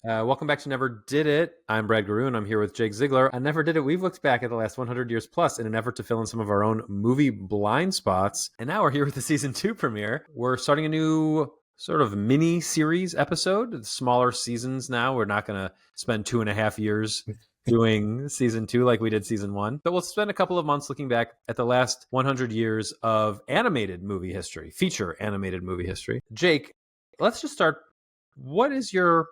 Welcome back to Never Did It. I'm Brad Garoon. I'm here with Jake Ziegler. On Never Did It, we've looked back at the last 100 years plus in an effort to fill in some of our own movie blind spots. And now we're here with the season 2 premiere. We're starting a new sort of mini series episode, smaller seasons now. We're not going to spend 2.5 years doing season 2 like we did season 1, but we'll spend a couple of months looking back at the last 100 years of animated movie history, feature animated movie history. Jake, let's just start. What is your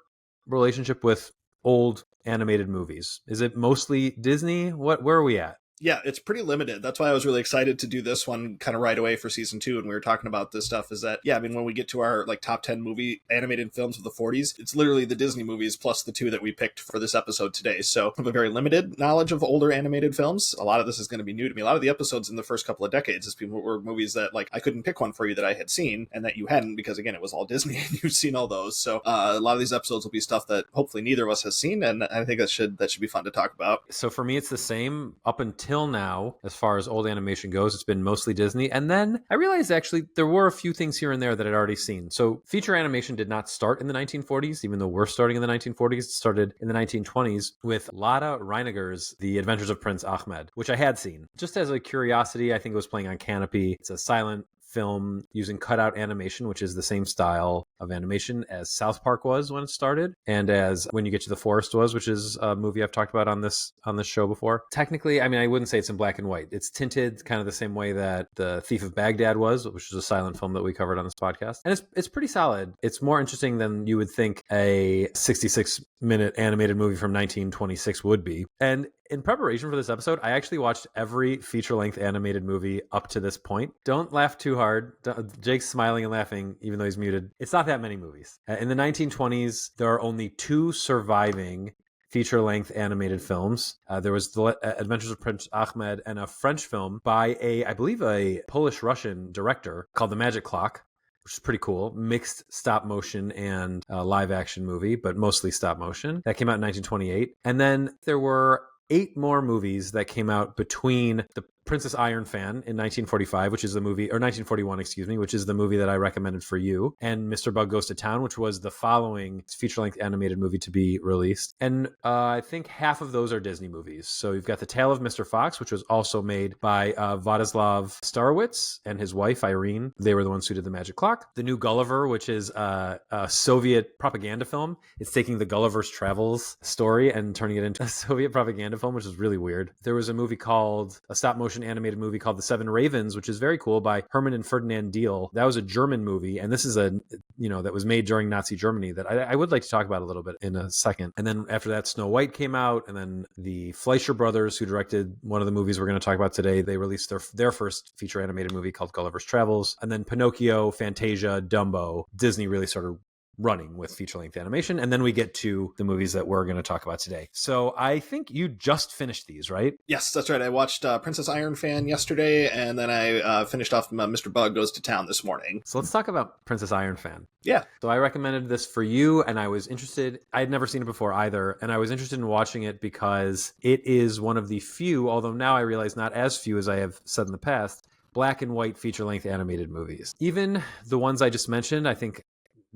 relationship with old animated movies? Is it mostly Disney? Where are we at? Yeah, it's pretty limited. That's why I was really excited to do this one kind of right away for season 2. And we were talking about this stuff is that, yeah, I mean, when we get to our like top 10 movie animated films of the 40s, it's literally the Disney movies plus the 2 that we picked for this episode today. So I have a very limited knowledge of older animated films. A lot of this is going to be new to me. A lot of the episodes in the first couple of decades were movies that like I couldn't pick one for you that I had seen and that you hadn't because, again, it was all Disney and you've seen all those. So a lot of these episodes will be stuff that hopefully neither of us has seen. And I think that should be fun to talk about. So for me, it's the same up until now. As far as old animation goes, it's been mostly Disney. And then I realized actually there were a few things here and there that I'd already seen. So feature animation did not start in the 1940s, even though we're starting in the 1940s. It started in the 1920s with Lotte Reiniger's The Adventures of Prince Ahmed, which I had seen. Just as a curiosity, I think it was playing on Canopy. It's a silent film using cutout animation, which is the same style of animation as South Park was when it started, and as When You Get to the Forest was, which is a movie I've talked about on this show before. Technically, I mean, I wouldn't say it's in black and white. It's tinted kind of the same way that The Thief of Baghdad was, which was a silent film that we covered on this podcast. And it's pretty solid. It's more interesting than you would think a 66-minute animated movie from 1926 would be. And in preparation for this episode, I actually watched every feature-length animated movie up to this point. Don't laugh too hard. Jake's smiling and laughing, even though he's muted. It's not that many movies. In the 1920s, there are only 2 surviving feature-length animated films. There was The Adventures of Prince Ahmed and a French film by I believe a Polish-Russian director called The Magic Clock, which is pretty cool. Mixed stop motion and live action movie, but mostly stop motion. That came out in 1928. And then there were 8 more movies that came out between The Princess Iron Fan in 1945, which is the movie, or 1941, excuse me, which is the movie that I recommended for you, and Mr. Bug Goes to Town, which was the following feature-length animated movie to be released. And I think half of those are Disney movies. So you've got The Tale of Mr. Fox, which was also made by Vladislav Starowitz and his wife, Irene. They were the ones who did The Magic Clock. The New Gulliver, which is a Soviet propaganda film. It's taking the Gulliver's Travels story and turning it into a Soviet propaganda film, which is really weird. There was a movie called, a stop-motion animated movie called The Seven Ravens, which is very cool, by Herman and Ferdinand Diehl. That was a German movie, and this is that was made during Nazi Germany that I would like to talk about a little bit in a second. And then after that, Snow White came out, and then the Fleischer Brothers, who directed one of the movies we're going to talk about today, they released their first feature animated movie called Gulliver's Travels. And then Pinocchio, Fantasia, Dumbo, Disney really started running with feature-length animation. And then we get to the movies that we're going to talk about today. So I think you just finished these, right? Yes, that's right. I watched Princess Iron Fan yesterday, and then I finished off Mr. Bug Goes to Town this morning. So let's talk about Princess Iron Fan. Yeah. So I recommended this for you, and I was interested. I had never seen it before either, and I was interested in watching it because it is one of the few, although now I realize not as few as I have said in the past, black and white feature-length animated movies. Even the ones I just mentioned, I think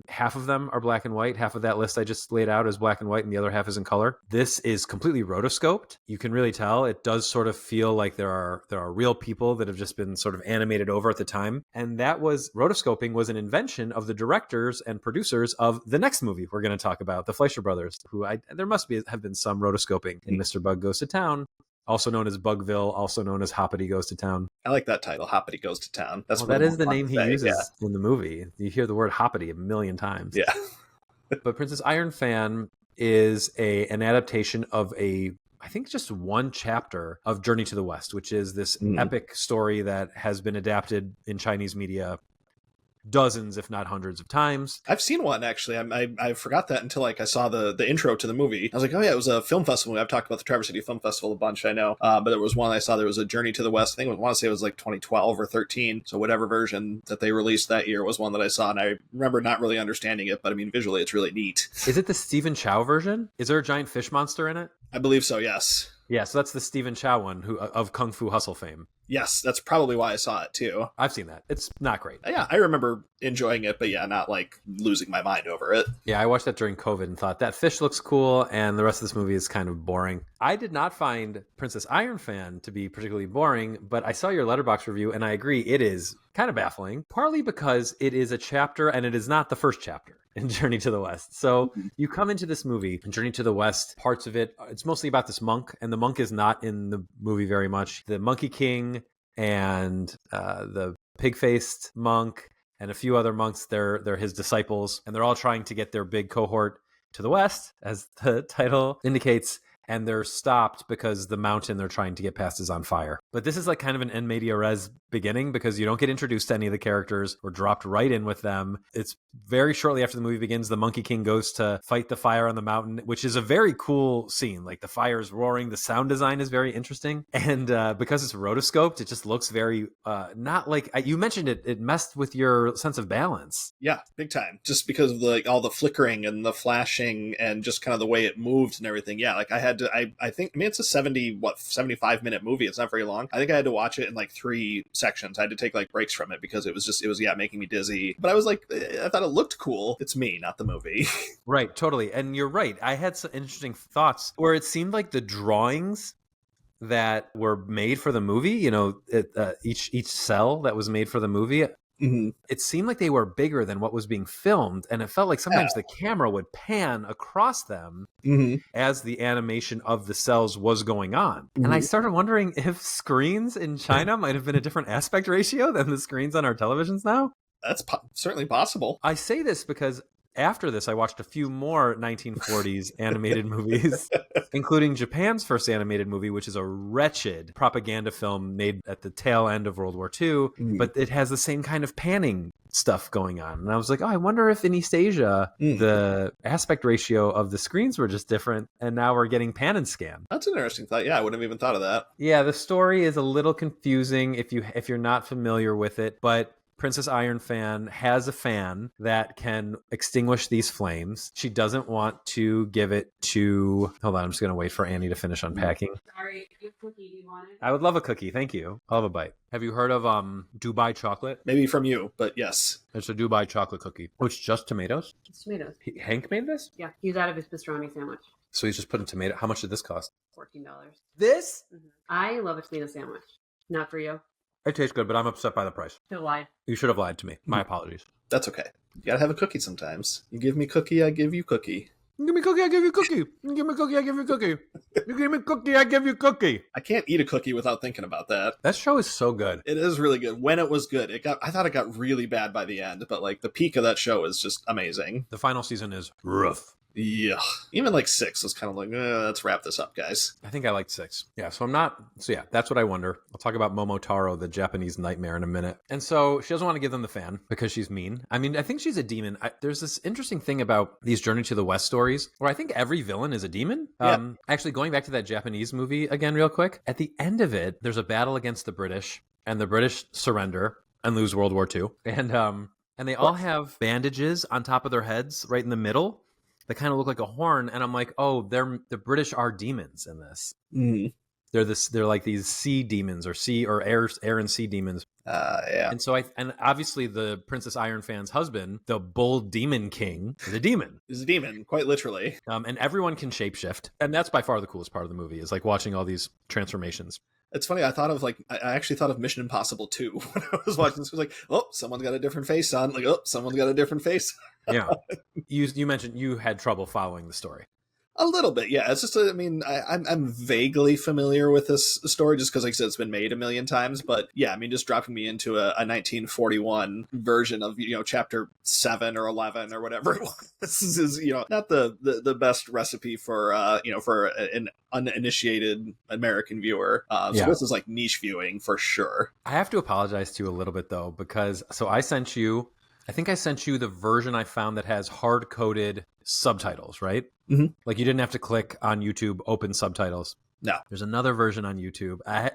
half of them are black and white. Half of that list I just laid out is black and white, and the other half is in color. This is completely rotoscoped. You can really tell. It does sort of feel like there are real people that have just been sort of animated over at the time. And rotoscoping was an invention of the directors and producers of the next movie we're going to talk about, the Fleischer Brothers, there must have been some rotoscoping in Mr. Bug Goes to Town, also known as Bugville, also known as Hoppity Goes to Town. I like that title, Hoppity Goes to Town. That is the name he uses in the movie. You hear the word Hoppity 1,000,000 times. Yeah. But Princess Iron Fan is an adaptation of I think just one chapter of Journey to the West, which is this epic story that has been adapted in Chinese media dozens, if not hundreds of times. I've seen one, actually. I forgot that until I saw the intro to the movie. I was like, oh yeah, it was a film festival. I've talked about the Traverse City Film Festival a bunch, I know. But there was one I saw, there was a Journey to the West. I want to say it was like 2012 or 13. So whatever version that they released that year was one that I saw. And I remember not really understanding it, but I mean, visually, it's really neat. Is it the Stephen Chow version? Is there a giant fish monster in it? I believe so, yes. Yeah, so that's the Stephen Chow one of Kung Fu Hustle fame. Yes, that's probably why I saw it too. I've seen that. It's not great. Yeah, I remember enjoying it, but yeah, not like losing my mind over it. Yeah, I watched that during COVID and thought that fish looks cool, and the rest of this movie is kind of boring. I did not find Princess Iron Fan to be particularly boring, but I saw your Letterboxd review, and I agree, it is kind of baffling, partly because it is a chapter, and it is not the first chapter in Journey to the West. So you come into this movie, Journey to the West, parts of it, it's mostly about this monk, and the monk is not in the movie very much. The Monkey King and the pig-faced monk and a few other monks, they're his disciples, and they're all trying to get their big cohort to the west, as the title indicates, and they're stopped because the mountain they're trying to get past is on fire. But this is like kind of an en media res beginning, because you don't get introduced to any of the characters or dropped right in with them. It's very shortly after the movie begins, the Monkey King goes to fight the fire on the mountain, which is a very cool scene. Like the fire's roaring, the sound design is very interesting. And because it's rotoscoped, it just looks very, not like, you mentioned it messed with your sense of balance. Yeah, big time. Just because of like all the flickering and the flashing and just kind of the way it moved and everything. Yeah, like I had to, I think, I mean, it's a 75-minute movie. It's not very long. I think I had to watch it in like 3 sections. I had to take like breaks from it because it was making me dizzy. But I was like, I thought it looked cool. It's me, not the movie. Right, totally. And you're right. I had some interesting thoughts where it seemed like the drawings that were made for the movie, you know, each cell that was made for the movie, Mm-hmm. it seemed like they were bigger than what was being filmed. And it felt like sometimes the camera would pan across them as the animation of the cells was going on. And I started wondering if screens in China might have been a different aspect ratio than the screens on our televisions now. That's certainly possible. I say this because after this, I watched a few more 1940s animated movies, including Japan's first animated movie, which is a wretched propaganda film made at the tail end of World War II, but it has the same kind of panning stuff going on. And I was like, oh, I wonder if in East Asia, the aspect ratio of the screens were just different, and now we're getting pan and scan. That's an interesting thought. Yeah, I wouldn't have even thought of that. Yeah, the story is a little confusing if you're not familiar with it, but Princess Iron Fan has a fan that can extinguish these flames. She doesn't want to give it to... Hold on, I'm just going to wait for Annie to finish unpacking. Sorry, your cookie, do you want it? I would love a cookie, thank you. I'll have a bite. Have you heard of Dubai chocolate? Maybe from you, but yes. It's a Dubai chocolate cookie. Oh, it's just tomatoes? It's tomatoes. Hank made this? Yeah, he's out of his pastrami sandwich. So he's just putting tomato... How much did this cost? $14. This? I love a tomato sandwich. Not for you. It tastes good, but I'm upset by the price. He'll lie. You should have lied to me. My apologies. That's okay. You gotta have a cookie sometimes. You give me cookie, I give you cookie. Give me cookie, I give you cookie. You give me cookie, I give you cookie. You give me cookie, I give you cookie. I can't eat a cookie without thinking about that. That show is so good. It is really good. When it was good, I thought it got really bad by the end, but like the peak of that show is just amazing. The final season is rough. Yeah. Even like 6 was kind of like, let's wrap this up, guys. I think I liked 6. Yeah, so yeah, that's what I wonder. I'll talk about Momotaro, the Japanese nightmare, in a minute. And so she doesn't want to give them the fan because she's mean. I mean, I think she's a demon. There's this interesting thing about these Journey to the West stories where I think every villain is a demon. Yeah. Actually, going back to that Japanese movie again real quick, at the end of it, there's a battle against the British, and the British surrender and lose World War II. And they all have bandages on top of their heads right in the middle. They kind of look like a horn, and I'm like, oh, the British are demons in this. They're like these sea demons or air and sea demons. Yeah. And so and obviously the Princess Iron Fan's husband, the Bull Demon King, is a demon. He's a demon, quite literally. And everyone can shapeshift, and that's by far the coolest part of the movie is like watching all these transformations. It's funny. I actually thought of Mission Impossible 2 when I was watching this. It was like, oh, someone's got a different face on. Like, oh, someone's got a different face. Yeah. You mentioned you had trouble following the story. A little bit, yeah. It's just, I'm vaguely familiar with this story just because, like I said, it's been made a million times. But yeah, I mean, just dropping me into a 1941 version of, chapter 7 or 11 or whatever it was. This is, not the best recipe for an uninitiated American viewer. So This is like niche viewing for sure. I have to apologize to you a little bit though, because I think I sent you the version I found that has hard-coded subtitles, right? Mm-hmm. Like you didn't have to click on YouTube, open subtitles. No. There's another version on YouTube. I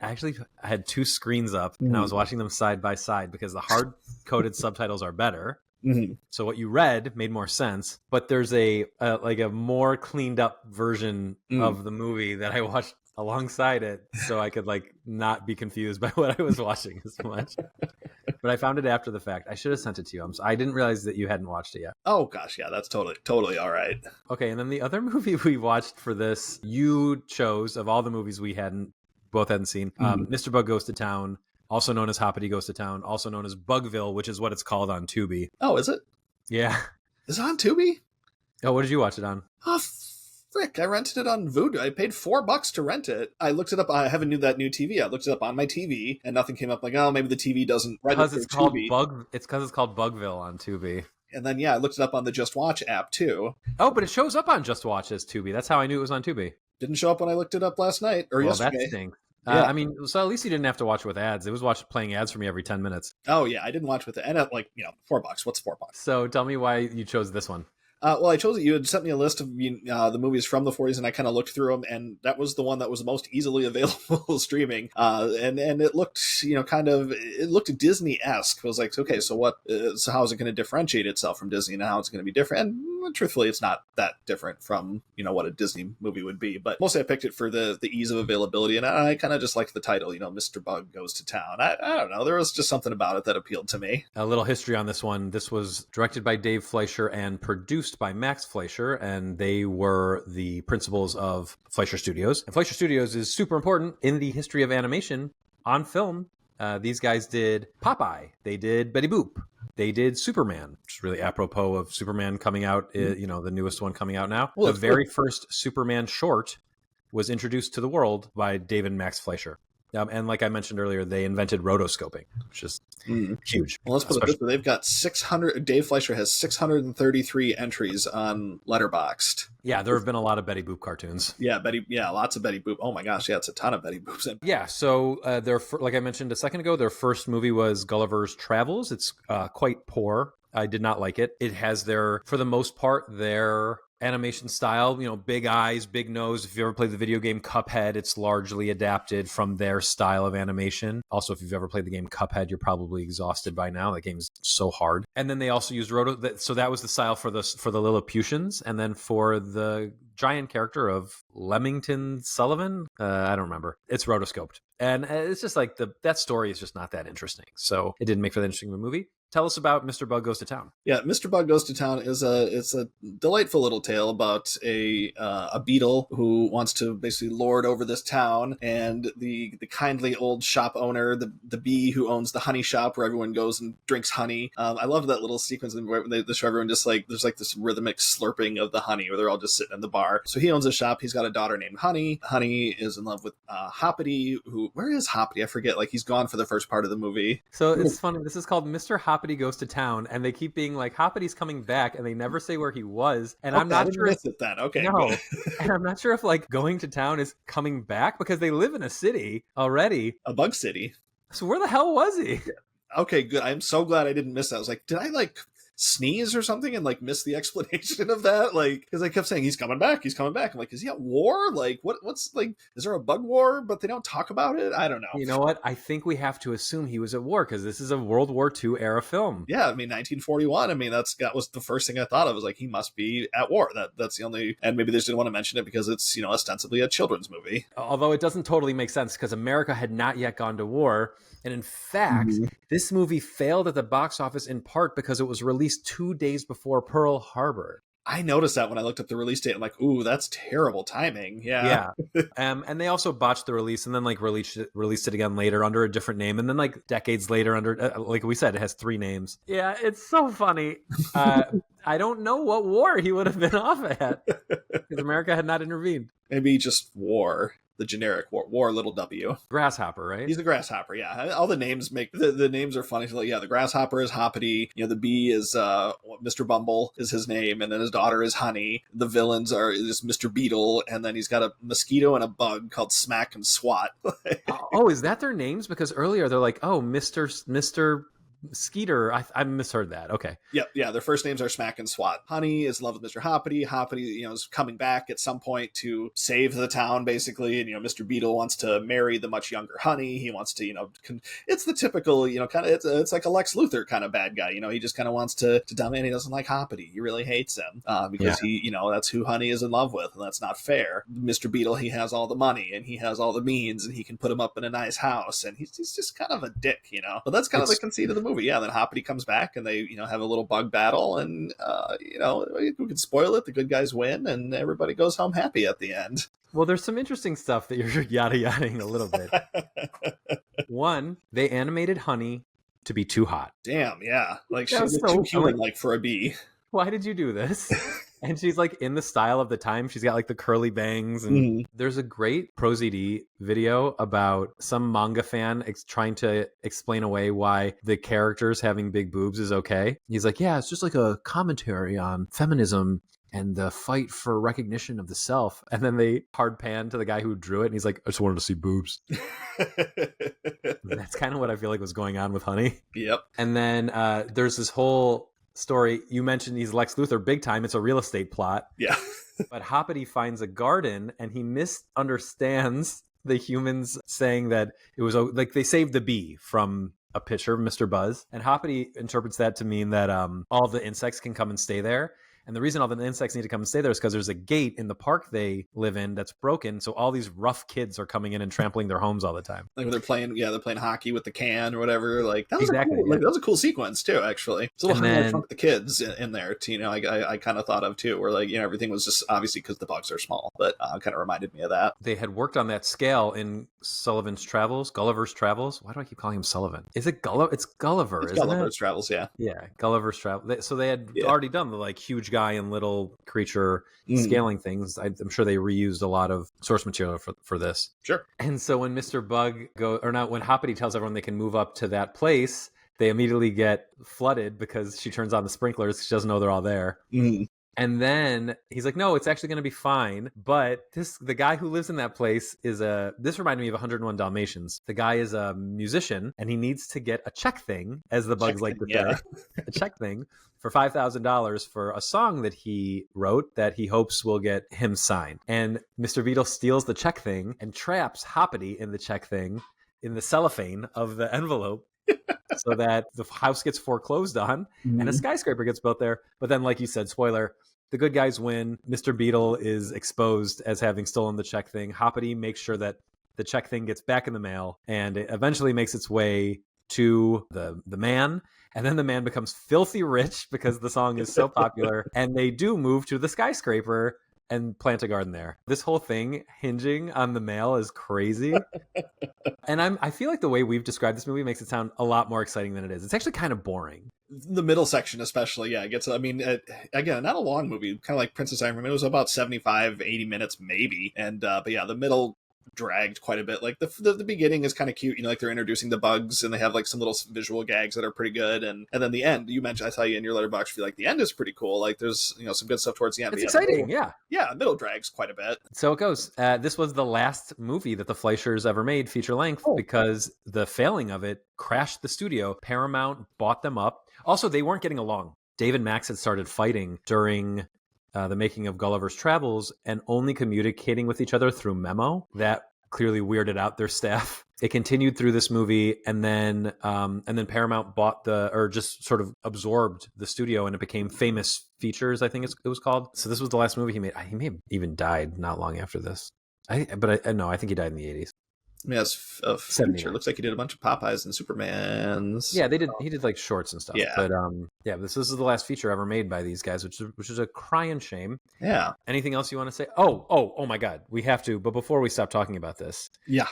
had 2 screens up and I was watching them side by side because the hard-coded subtitles are better. Mhm. So what you read made more sense, but there's a like a more cleaned up version Mm. of the movie that I watched alongside it, so I could like not be confused by what I was watching as much. But I found it after the fact. I should have sent it to you. I didn't realize that you hadn't watched it yet. Oh gosh, yeah, that's totally all right. Okay, and then the other movie we watched for this, you chose of all the movies we both hadn't seen, Mr. Bug Goes to Town, also known as Hoppity Goes to Town, also known as Bugville, which is what it's called on Tubi. Oh, is it? Yeah. Is it on Tubi? Oh, what did you watch it on? Oh, frick. I rented it on Vudu. I paid $4 to rent it. I looked it up. I haven't knew that new TV. I looked it up on my TV and nothing came up like, oh, maybe the TV doesn't register Because it's called Tubi. It's because it's called Bugville on Tubi. And then, yeah, I looked it up on the Just Watch app too. Oh, but it shows up on Just Watch as Tubi. That's how I knew it was on Tubi. Didn't show up when I looked it up last night or yesterday. That stinks. Yeah. I mean, so at least you didn't have to watch it with ads. It was playing ads for me every 10 minutes. Oh, yeah, I didn't watch with it. And at like, $4. What's $4? So tell me why you chose this one. Well, I chose it. You had sent me a list of the movies from the 40s, and I kind of looked through them, and that was the one that was the most easily available streaming. And it looked, it looked Disney-esque. I was like, okay, so what? So how is it going to differentiate itself from Disney, and how it's going to be different? And truthfully, it's not that different from what a Disney movie would be. But mostly, I picked it for the ease of availability, and I kind of just liked the title. Mr. Bug Goes to Town. I don't know. There was just something about it that appealed to me. A little history on this one. This was directed by Dave Fleischer and produced by Max Fleischer, and they were the principals of Fleischer Studios. And Fleischer Studios is super important in the history of animation on film. These guys did Popeye. They did Betty Boop. They did Superman, which is really apropos of Superman coming out, the newest one coming out now. Well, the very first Superman short was introduced to the world by Dave and Max Fleischer. And like I mentioned earlier, they invented rotoscoping, which is huge. Well, let's put it this way. They've got 600. Dave Fleischer has 633 entries on Letterboxd. Yeah, there have been a lot of Betty Boop cartoons. Yeah, lots of Betty Boop. Oh my gosh, yeah, it's a ton of Betty Boops. Yeah, so like I mentioned a second ago, their first movie was Gulliver's Travels. It's quite poor. I did not like it. It has for the most part, their animation style, big eyes, big nose. If you ever played the video game Cuphead, it's largely adapted from their style of animation. Also, if you've ever played the game Cuphead, you're probably exhausted by now. That game's so hard. And then they also used so that was the style for the Lilliputians, and then for the giant character of Leamington Sullivan, I don't remember. It's rotoscoped, and it's just like that story is just not that interesting. So it didn't make for that interesting of a movie. Tell us about Mr. Bug Goes to Town. Yeah, Mr. Bug Goes to Town is a delightful little tale about a beetle who wants to basically lord over this town, and the kindly old shop owner, the bee who owns the honey shop where everyone goes and drinks honey. I love that little sequence where they show everyone just like there's like this rhythmic slurping of the honey where they're all just sitting in the bar. So he owns a shop. He's got a daughter named Honey. Honey is in love with Hoppity. Where is Hoppity? I forget. Like he's gone for the first part of the movie. So it's funny. This is called Mr. Hoppity Goes to Town, and they keep being like Hoppity's coming back, and they never say where he was. And I'm not sure. Okay. No, and I'm not sure if like going to town is coming back because they live in a city already, a bug city. So where the hell was he? Okay, good. I'm so glad I didn't miss that. I was like, did I sneeze or something and miss the explanation of that? Because I kept saying he's coming back. I'm like, is he at war? What's is there a bug war? But they don't talk about it. I don't know. You know what? I think we have to assume he was at war because this is a World War II era film. Yeah, 1941. That was the first thing I thought of. Was he must be at war. That's the only. And maybe they just didn't want to mention it because it's ostensibly a children's movie. Although it doesn't totally make sense because America had not yet gone to war. And in fact, this movie failed at the box office in part because it was released 2 days before Pearl Harbor. I noticed that when I looked at the release date. I'm like, ooh, that's terrible timing. Yeah. And they also botched the release and then released it again later under a different name. And then decades later under, like we said, it has 3 names. Yeah, it's so funny. I don't know what war he would have been off at because America had not intervened. Maybe just war. The generic war, little W. Grasshopper, right? He's a grasshopper, yeah. All the names make the names are funny. So, the grasshopper is Hoppity. The bee is Mr. Bumble is his name, and then his daughter is Honey. The villains is Mr. Beetle, and then he's got a mosquito and a bug called Smack and Swat. Oh, is that their names? Because earlier they're like, oh, Mr. Skeeter, I misheard that. Okay. Yep, yeah, their first names are Smack and Swat. Honey is in love with Mr. Hoppity. Hoppity, is coming back at some point to save the town, basically. And, Mr. Beetle wants to marry the much younger Honey. He wants to, it's the typical, kind of, it's like a Lex Luthor kind of bad guy. He just kind of wants to dominate. He doesn't like Hoppity. He really hates him because he, that's who Honey is in love with, and that's not fair. Mr. Beetle, he has all the money, and he has all the means, and he can put him up in a nice house, and he's just kind of a dick, But that's kind of the conceit of the movie. Yeah, then Hoppity comes back, and they, have a little bug battle, and, we can spoil it. The good guys win, and everybody goes home happy at the end. Well, there's some interesting stuff that you're yada-yadaing a little bit. One, they animated Honey to be too hot. Damn, yeah. Like, she's too human, like, for a bee. Why did you do this? And she's like in the style of the time. She's got like the curly bangs. And there's a great ProZD video about some manga fan trying to explain away why the characters having big boobs is okay. He's like, yeah, it's just like a commentary on feminism and the fight for recognition of the self. And then they hard pan to the guy who drew it. And he's like, I just wanted to see boobs. That's kind of what I feel like was going on with Honey. Yep. And then there's this whole story. You mentioned he's Lex Luthor big time. It's a real estate plot. Yeah. But Hoppity finds a garden and he misunderstands the humans saying that it was like they saved the bee from a picture of Mr. Buzz. And Hoppity interprets that to mean that all the insects can come and stay there. And the reason all the insects need to come and stay there is because there's a gate in the park they live in that's broken. So all these rough kids are coming in and trampling their homes all the time. Like when they're playing hockey with the can or whatever. Like that was exactly, that was a cool sequence too, actually. It's a little hard to the kids in there, too, I kind of thought of too, where like, everything was just obviously because the bugs are small, but kind of reminded me of that. They had worked on that scale in Gulliver's Travels. Why do I keep calling him Sullivan? Is it Gulliver? It's Gulliver, isn't Gulliver's Travels, yeah. Yeah, Gulliver's Travels. So they had already done the like huge guy and little creature scaling things. I'm sure they reused a lot of source material for this. Sure. And so when Mr. Bug when Hoppity tells everyone they can move up to that place, they immediately get flooded because she turns on the sprinklers. She doesn't know they're all there. And then he's like, no, it's actually going to be fine. But the guy who lives in that place this reminded me of 101 Dalmatians. The guy is a musician and he needs to get a check thing, as the bugs like to say, a check thing for $5,000 for a song that he wrote that he hopes will get him signed. And Mr. Beetle steals the check thing and traps Hoppity in the check thing in the cellophane of the envelope. So that the house gets foreclosed on and a skyscraper gets built there. But then, like you said, spoiler, the good guys win. Mr. Beetle is exposed as having stolen the check thing. Hoppity makes sure that the check thing gets back in the mail, and it eventually makes its way to the man. And then the man becomes filthy rich because the song is so popular. And they do move to the skyscraper and plant a garden there. This whole thing hinging on the mail is crazy. And I feel like the way we've described this movie makes it sound a lot more exciting than it is. It's actually kind of boring. The middle section especially, yeah, it gets, again, not a long movie, kind of like Princess Iron. It was about 75, 80 minutes maybe. And, but yeah, the middle dragged quite a bit. Like the beginning is kind of cute, like they're introducing the bugs and they have like some little visual gags that are pretty good, and then the end, you mentioned, I saw you in your letterbox, feel like the end is pretty cool. Like there's some good stuff towards the end. It's exciting. The middle drags quite a bit. So it goes. This was the last movie that the Fleischers ever made feature length because the failing of it crashed the studio. Paramount bought them up. Also, they weren't getting along. Dave and Max had started fighting during the making of Gulliver's Travels and only communicating with each other through memo. That clearly weirded out their staff. It continued through this movie, and then Paramount bought just sort of absorbed the studio, and it became Famous Features, I think it was called. So this was the last movie he made. He may have even died not long after this. I think he died in the 80s. Yes, Future. Looks like he did a bunch of Popeyes and Supermans. Yeah, he did like shorts and stuff. Yeah. But this is the last feature ever made by these guys, which is a crying shame. Yeah. Anything else you want to say? Oh my God. We have to, but before we stop talking about this. Yeah.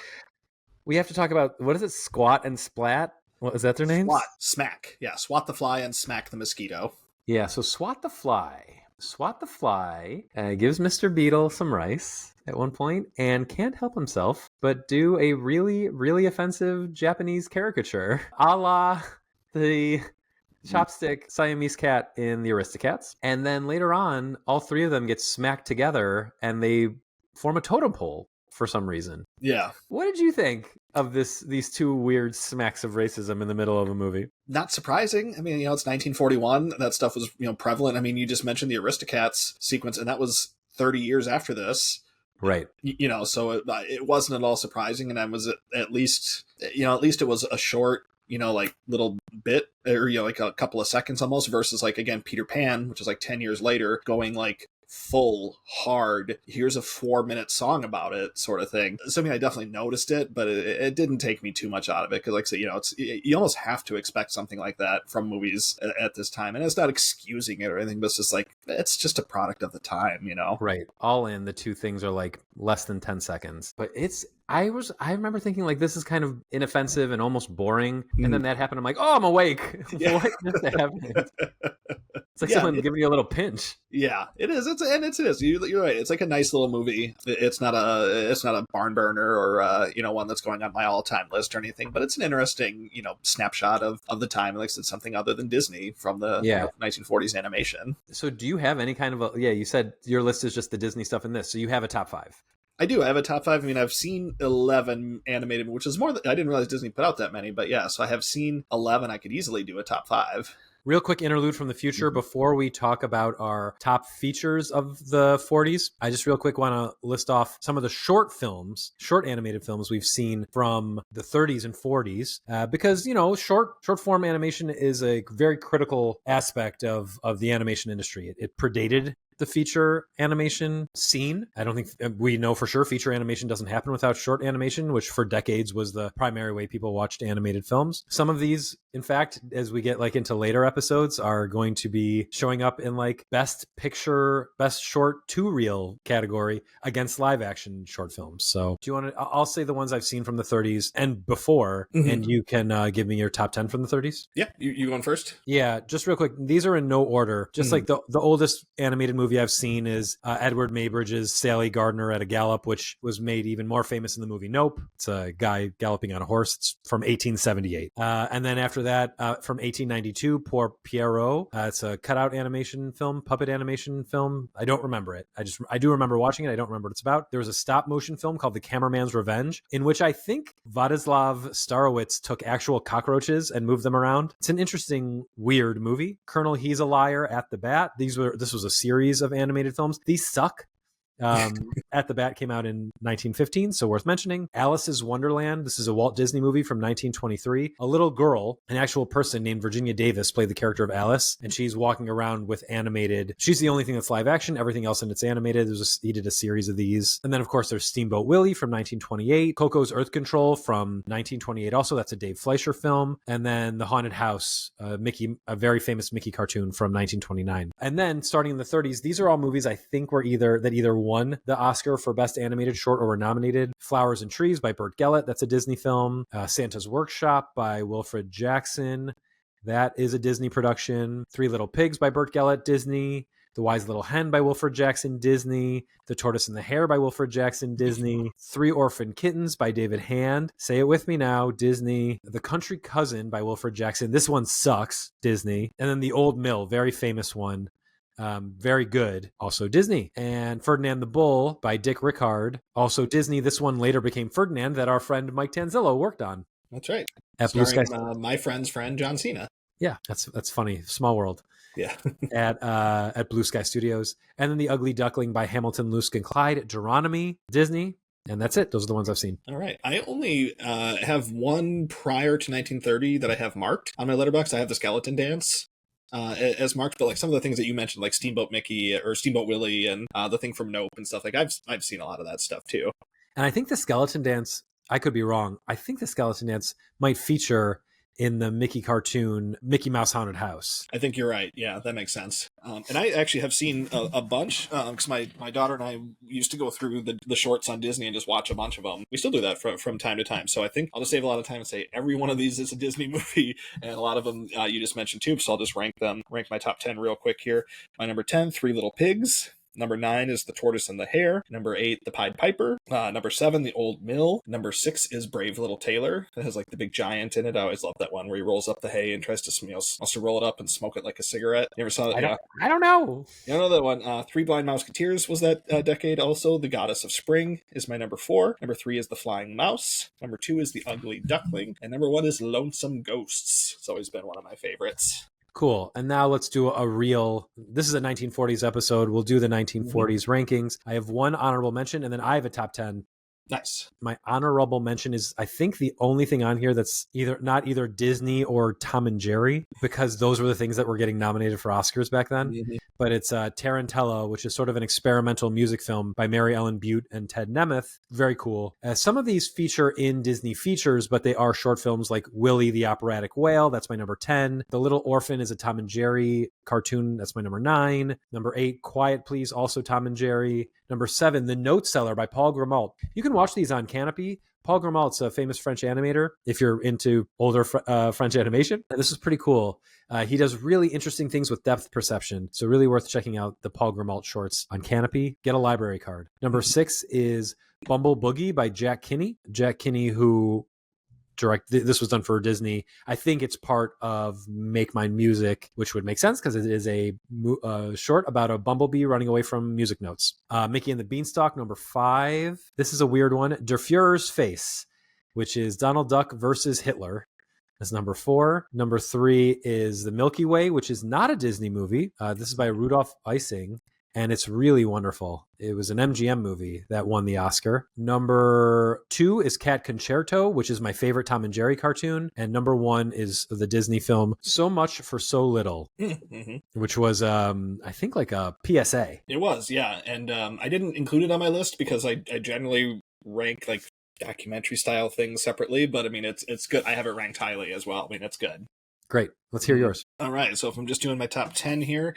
We have to talk about, what is it? Squat and Splat? What is that their names? Smack. Yeah, Swat the Fly and Smack the Mosquito. Yeah, so Swat the Fly gives Mr. Beetle some rice at one point and can't help himself but do a really, really offensive Japanese caricature a la the chopstick Siamese cat in the Aristocats. And then later on, all three of them get smacked together and they form a totem pole for some reason. Yeah. What did you think of these two weird smacks of racism in the middle of a movie. Not surprising. I mean, it's 1941. That stuff was, prevalent. I mean, you just mentioned the Aristocats sequence, and that was 30 years after this. Right. So it wasn't at all surprising, and I was at least it was a short, like little bit, or like a couple of seconds almost, versus like, again, Peter Pan, which is like 10 years later, going like full hard, here's a 4-minute song about it sort of thing. So I mean, I definitely noticed it, but it didn't take me too much out of it, because like I say, you almost have to expect something like that from movies at this time, and it's not excusing it or anything, but it's just like, it's just a product of the time. Right. All in, the two things are like less than 10 seconds, but I remember thinking like, this is kind of inoffensive and almost boring. And then that happened. I'm like, oh, I'm awake. Yeah. What just happened? It's like someone giving you a little pinch. Yeah, it is. It is. You're right. It's like a nice little movie. It's not a barn burner, or one that's going on my all-time list or anything. But it's an interesting snapshot of the time. Like I said, something other than Disney from the 1940s animation. So do you have any kind of you said your list is just the Disney stuff in this. So you have a top 5. I do. I have a top 5. I mean, I've seen 11 animated, which is more than I didn't realize Disney put out that many. But yeah, so I have seen 11. I could easily do a top 5. Real quick interlude from the future before we talk about our top features of the 40s. I just real quick want to list off some of the short animated films we've seen from the 30s and 40s, because, short form animation is a very critical aspect of the animation industry. It predated the feature animation scene. I don't think we know for sure feature animation doesn't happen without short animation, which for decades was the primary way people watched animated films. Some of these, in fact, as we get like into later episodes, are going to be showing up in like best short to reel category against live action short films. So do you want to, I'll say the ones I've seen from the 30s and before, and you can give me your top 10 from the 30s. Yeah. You going first? Yeah. Just real quick. These are in no order. Just like the oldest animated movie I've seen is Edward Maybridge's Sally Gardner at a Gallop, which was made even more famous in the movie Nope. It's a guy galloping on a horse. It's from 1878. And then after that, from 1892, Poor Pierrot. It's a cutout animation film, puppet animation film. I don't remember it. I do remember watching it. I don't remember what it's about. There was a stop motion film called The Cameraman's Revenge, in which I think Vladislav Starowitz took actual cockroaches and moved them around. It's an interesting, weird movie. Colonel He's a Liar, At the Bat. This was a series of animated films. These suck. At the Bat came out in 1915, so worth mentioning. Alice's Wonderland. This is a Walt Disney movie from 1923. A little girl, an actual person named Virginia Davis, played the character of Alice, and she's walking around with animated. She's the only thing that's live action. Everything else in it's animated. He did a series of these. And then, of course, there's Steamboat Willie from 1928. Coco's Earth Control from 1928 also. That's a Dave Fleischer film. And then The Haunted House, a very famous Mickey cartoon from 1929. And then, starting in the 30s, these are all movies I think were either won the Oscar for Best Animated Short or were nominated. Flowers and Trees by Burt Gellett. That's a Disney film. Santa's Workshop by Wilfred Jackson. That is a Disney production. Three Little Pigs by Burt Gellett, Disney. The Wise Little Hen by Wilfred Jackson, Disney. The Tortoise and the Hare by Wilfred Jackson, Disney. Three Orphan Kittens by David Hand. Say it with me now, Disney. The Country Cousin by Wilfred Jackson. This one sucks, Disney. And then The Old Mill, very famous one. Very good, also Disney. And Ferdinand the Bull by Dick Rickard, also Disney. This one later became Ferdinand, that our friend Mike Tanzillo worked on. That's right. At Blue Sky. My friend's friend, John Cena. Yeah, that's funny. Small world. Yeah. at Blue Sky Studios. And then The Ugly Duckling by Hamilton, Luske and Clyde, Geronimi, Disney. And that's it. Those are the ones I've seen. All right. I only have one prior to 1930 that I have marked on my letterbox. I have The Skeleton Dance as marked, but like some of the things that you mentioned, like Steamboat Mickey or Steamboat Willie, and the thing from Nope and stuff, like I've seen a lot of that stuff too. And I think The Skeleton Dance, I could be wrong, I think The Skeleton Dance might feature in the Mickey cartoon Mickey Mouse Haunted House. I think you're right. Yeah, that makes sense. And I actually have seen a bunch, because my daughter and I used to go through the shorts on Disney and just watch a bunch of them. We still do that from time to time. So I think I'll just save a lot of time and say every one of these is a Disney movie, and a lot of them you just mentioned too. So I'll just rank my top 10 real quick here. My number 10, Three Little Pigs. Number 9 is The Tortoise and the Hare. Number 8, The Pied Piper. Number 7, The Old Mill. Number 6 is Brave Little Tailor. It has like the big giant in it. I always love that one where he rolls up the hay and tries to, wants to roll it up and smoke it like a cigarette. You ever saw that? I don't know. You don't know that one. Three Blind Mouseketeers was that decade also. The Goddess of Spring is my number 4. Number 3 is The Flying Mouse. Number 2 is The Ugly Duckling. And number 1 is Lonesome Ghosts. It's always been one of my favorites. Cool. And now let's do this is a 1940s episode. We'll do the 1940s rankings. I have one honorable mention, and then I have a top 10. Nice. My honorable mention is, I think, the only thing on here that's not either Disney or Tom and Jerry, because those were the things that were getting nominated for Oscars back then. Mm-hmm. But it's Tarantella, which is sort of an experimental music film by Mary Ellen Butte and Ted Nemeth. Very cool. Some of these feature in Disney features, but they are short films, like Willie the Operatic Whale. That's my number 10. The Little Orphan is a Tom and Jerry cartoon. That's my number 9. Number 8, Quiet Please, also Tom and Jerry. Number 7, The Note Seller by Paul Grimault. You can watch these on Canopy. Paul Grimault's a famous French animator, if you're into older French animation. This is pretty cool. He does really interesting things with depth perception, so really worth checking out the Paul Grimault shorts on Canopy. Get a library card. Number 6 is Bumble Boogie by Jack Kinney. Jack Kinney, who this was done for Disney. I think it's part of Make Mine Music, which would make sense because it is a short about a bumblebee running away from music notes. Mickey and the Beanstalk, number 5. This is a weird one. Der Fuhrer's Face, which is Donald Duck versus Hitler. That's number 4. Number 3 is The Milky Way, which is not a Disney movie. This is by Rudolph Ising, and it's really wonderful. It was an MGM movie that won the Oscar. Number 2 is Cat Concerto, which is my favorite Tom and Jerry cartoon. And number 1 is the Disney film So Much for So Little, which was, I think, like a PSA. It was, yeah. And I didn't include it on my list because I generally rank like documentary style things separately. But I mean, it's good. I have it ranked highly as well. I mean, it's good. Great. Let's hear yours. All right. So if I'm just doing my top 10 here,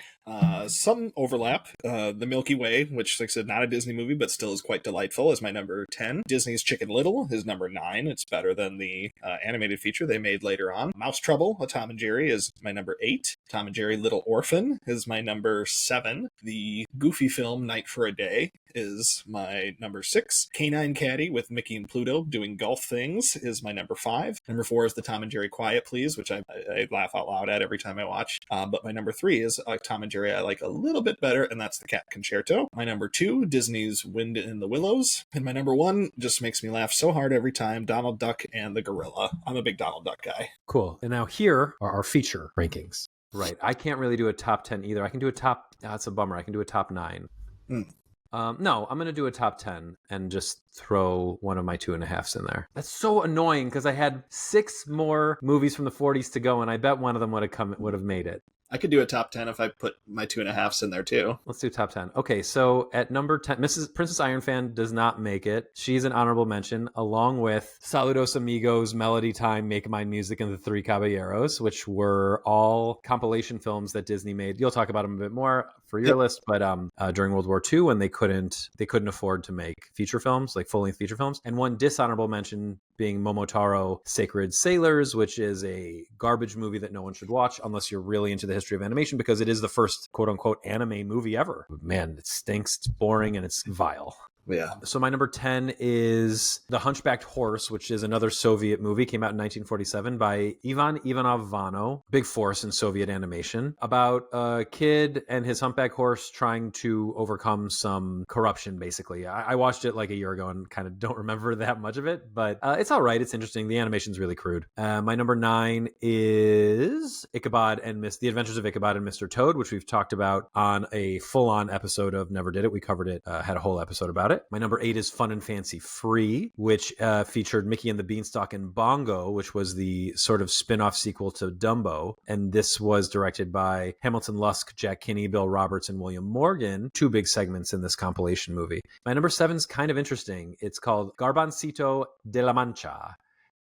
some overlap. The Milky Way, which, like I said, not a Disney movie, but still is quite delightful, is my number 10. Disney's Chicken Little is number 9. It's better than the animated feature they made later on. Mouse Trouble, a Tom and Jerry, is my number 8. Tom and Jerry Little Orphan is my number 7. The Goofy film Night for a Day is my number 6. Canine Caddy with Mickey and Pluto doing golf things is my number 5. Number 4 is the Tom and Jerry Quiet Please, which I laugh out loud at every time I watch. But my number 3 is Tom and Jerry I like a little bit better, and that's the Cat Concerto. My number 2, Disney's Wind in the Willows. And my number 1 just makes me laugh so hard every time, Donald Duck and the Gorilla. I'm a big Donald Duck guy. Cool. And now here are our feature rankings. Right. I can't really do a top 10 either. I can do a top... That's a bummer. I can do a top 9. No, I'm going to do a top 10 and just throw one of my 2.5s in there. That's so annoying because I had 6 more movies from the 40s to go, and I bet one of them would have made it. I could do a top 10 if I put my 2.5s in there too. Let's do top 10. Okay, so at number 10, Princess Ironfan does not make it. She's an honorable mention, along with Saludos Amigos, Melody Time, Make Mine Music, and The Three Caballeros, which were all compilation films that Disney made. You'll talk about them a bit more for your list, but during World War II, when they couldn't afford to make feature films, like full-length feature films. And one dishonorable mention being Momotaro Sacred Sailors, which is a garbage movie that no one should watch unless you're really into the history of animation, because it is the first quote-unquote anime movie ever. Man, it stinks, it's boring, and it's vile. Yeah. So my number 10 is The Hunchbacked Horse, which is another Soviet movie, came out in 1947 by Ivan Ivanov Vano, big force in Soviet animation, about a kid and his humpback horse trying to overcome some corruption, basically. I watched it like a year ago and kind of don't remember that much of it, but it's all right. It's interesting. The animation's really crude. My number 9 is The Adventures of Ichabod and Mr. Toad, which we've talked about on a full-on episode of Never Did It. We covered it, had a whole episode about it. My number 8 is Fun and Fancy Free, which featured Mickey and the Beanstalk and Bongo, which was the sort of spin-off sequel to Dumbo. And this was directed by Hamilton Lusk, Jack Kinney, Bill Roberts, and William Morgan, 2 big segments in this compilation movie. My number 7 is kind of interesting. It's called Garbancito de la Mancha.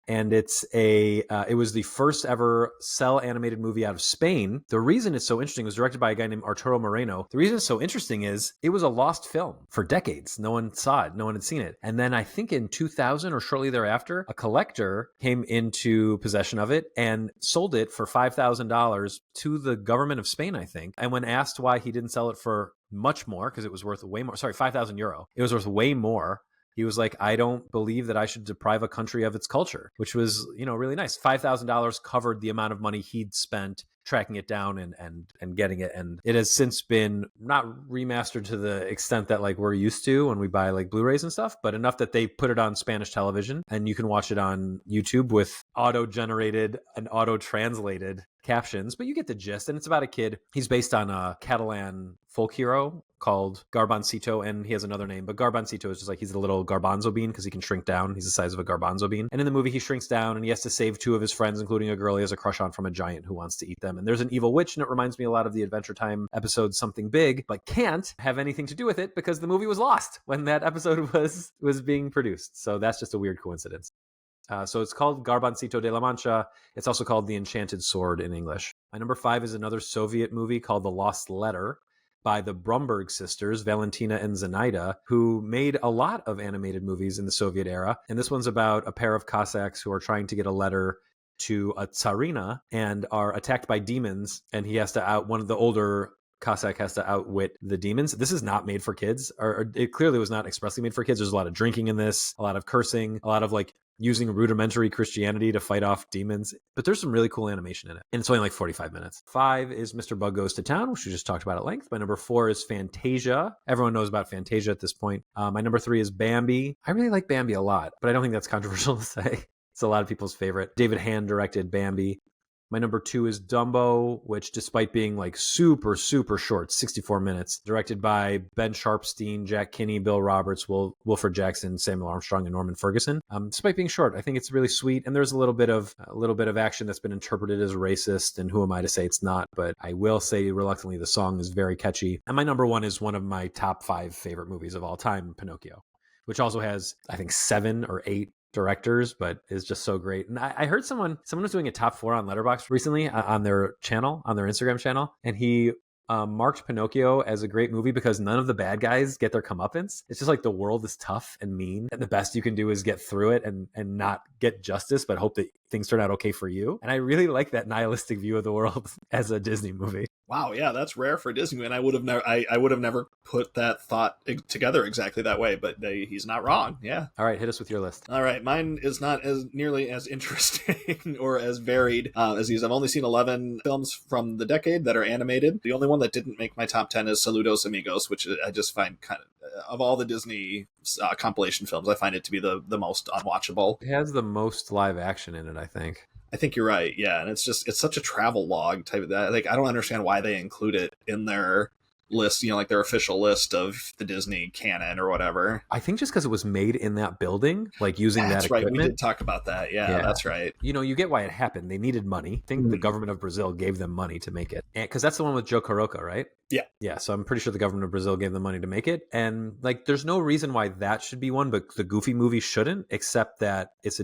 And it was the first ever cell animated movie out of Spain. The reason it's so interesting, was directed by a guy named Arturo Moreno. The reason it's so interesting is it was a lost film for decades. No one saw it. No one had seen it. And then I think in 2000 or shortly thereafter, a collector came into possession of it and sold it for $5,000 to the government of Spain, I think. And when asked why he didn't sell it for much more because it was worth way more. Sorry, 5,000 euro. It was worth way more. He was like, I don't believe that I should deprive a country of its culture, which was, really nice. $5,000 covered the amount of money he'd spent tracking it down and getting it. And it has since been not remastered to the extent that like we're used to when we buy like Blu-rays and stuff, but enough that they put it on Spanish television and you can watch it on YouTube with auto-generated and auto-translated captions, but you get the gist. And it's about a kid. He's based on a Catalan folk hero called Garbancito, and he has another name, but Garbancito is just like he's a little garbanzo bean because he can shrink down. He's the size of a garbanzo bean. And in the movie, he shrinks down and he has to save two of his friends, including a girl he has a crush on from a giant who wants to eat them. And there's an evil witch, and it reminds me a lot of the Adventure Time episode Something Big, but can't have anything to do with it because the movie was lost when that episode was being produced. So that's just a weird coincidence. So it's called Garbancito de la Mancha. It's also called The Enchanted Sword in English. My number 5 is another Soviet movie called The Lost Letter by the Brumberg sisters, Valentina and Zenaida, who made a lot of animated movies in the Soviet era. And this one's about a pair of Cossacks who are trying to get a letter to a Tsarina and are attacked by demons. And he has to one of the older Cossack has to outwit the demons. This is not made for kids, or it clearly was not expressly made for kids. There's a lot of drinking in this, a lot of cursing, a lot of like using rudimentary Christianity to fight off demons, but there's some really cool animation in it. And it's only like 45 minutes. 5 is Mr. Bug Goes to Town, which we just talked about at length. My number 4 is Fantasia. Everyone knows about Fantasia at this point. My number 3 is Bambi. I really like Bambi a lot, but I don't think that's controversial to say. It's a lot of people's favorite. David Hand directed Bambi. My number 2 is Dumbo, which despite being like super, super short, 64 minutes, directed by Ben Sharpstein, Jack Kinney, Bill Roberts, Wilfred Jackson, Samuel Armstrong, and Norman Ferguson. Despite being short, I think it's really sweet. And there's a little bit of action that's been interpreted as racist. And who am I to say it's not? But I will say reluctantly, the song is very catchy. And my number 1 is one of my top 5 favorite movies of all time, Pinocchio, which also has, I think, 7 or 8 directors, but is just so great. And I heard someone was doing a top 4 on Letterboxd recently on their Instagram channel, and he marked Pinocchio as a great movie because none of the bad guys get their comeuppance. It's just like the world is tough and mean, and the best you can do is get through it and not get justice, but hope that things turn out okay for you. And I really like that nihilistic view of the world as a Disney movie. Wow, yeah, that's rare for Disney, and I would have never put that thought together exactly that way. But he's not wrong. Yeah. All right, hit us with your list. All right, mine is not as nearly as interesting or as varied as these. I've only seen 11 films from the decade that are animated. The only one that didn't make my top 10 is Saludos Amigos, which I just find kind of all the Disney compilation films, I find it to be the most unwatchable. It has the most live action in it, I think. I think you're right. Yeah. And it's such a travel log type of that. Like, I don't understand why they include it in their list, like their official list of the Disney canon or whatever. I think just because it was made in that building, like using that equipment. That's right. We did talk about that. Yeah, that's right. You get why it happened. They needed money. I think the government of Brazil gave them money to make it. Because that's the one with Joe Caroca, right? Yeah. Yeah, so I'm pretty sure the government of Brazil gave them money to make it. And like there's no reason why that should be one, but the Goofy movie shouldn't, except that it's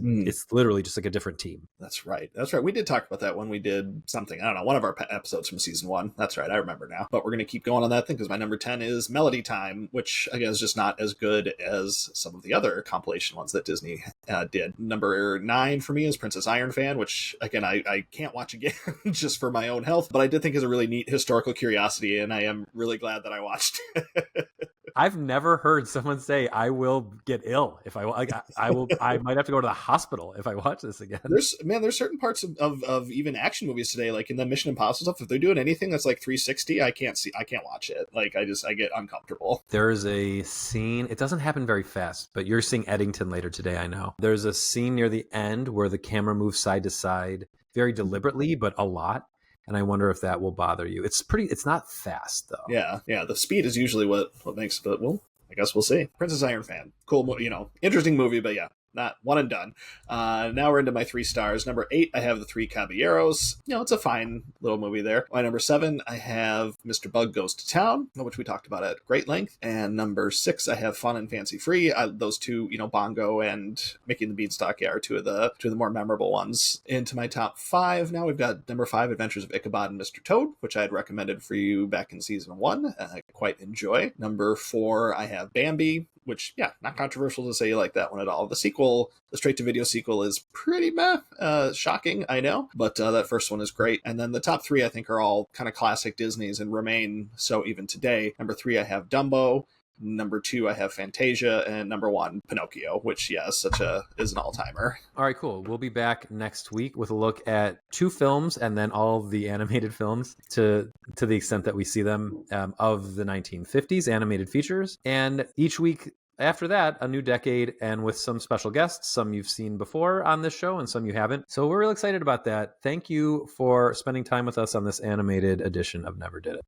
literally just like a different team. That's right. We did talk about that when we did something. I don't know, one of our episodes from season 1. That's right. I remember now. But we're going to keep going on that thing because my number 10 is Melody Time, which again is just not as good as some of the other compilation ones that Disney did. Number 9 for me is Princess Iron Fan, which again, I can't watch again just for my own health, but I did think is a really neat historical curiosity, and I am really glad that I watched it. I've never heard someone say I will get ill if I might have to go to the hospital if I watch this again. There's certain parts of even action movies today, like in the Mission Impossible stuff, if they're doing anything that's like 360, I can't watch it. Like I get uncomfortable. There's a scene, it doesn't happen very fast, but you're seeing Eddington later today, I know. There's a scene near the end where the camera moves side to side very deliberately, but a lot. And I wonder if that will bother you. It's not fast though. Yeah. The speed is usually what makes it, but I guess we'll see. Princess Iron Fan. Cool, interesting movie, but yeah. Not one and done. Now we're into my 3 stars. Number 8, I have The Three Caballeros. It's a fine little movie there. My number 7, I have Mr. Bug Goes to Town, which we talked about at great length. And number 6, I have Fun and Fancy Free. Those two, Bongo and Mickey and the Beanstalk are two of the more memorable ones. Into my top 5 now, we've got number 5, Adventures of Ichabod and Mr. Toad, which I had recommended for you back in season 1. I quite enjoy. Number 4, I have Bambi, which, yeah, not controversial to say you like that one at all. The sequel, the straight-to-video sequel, is pretty meh. Shocking, I know, but that first one is great. And then the top three, I think, are all kind of classic Disneys and remain so even today. Number 3, I have Dumbo. Number 2, I have Fantasia, and number 1, Pinocchio, which, yeah, is an all-timer. All right, cool. We'll be back next week with a look at 2 films and then all the animated films to the extent that we see them of the 1950s animated features. And each week after that, a new decade, and with some special guests, some you've seen before on this show and some you haven't. So we're really excited about that. Thank you for spending time with us on this animated edition of Never Did It.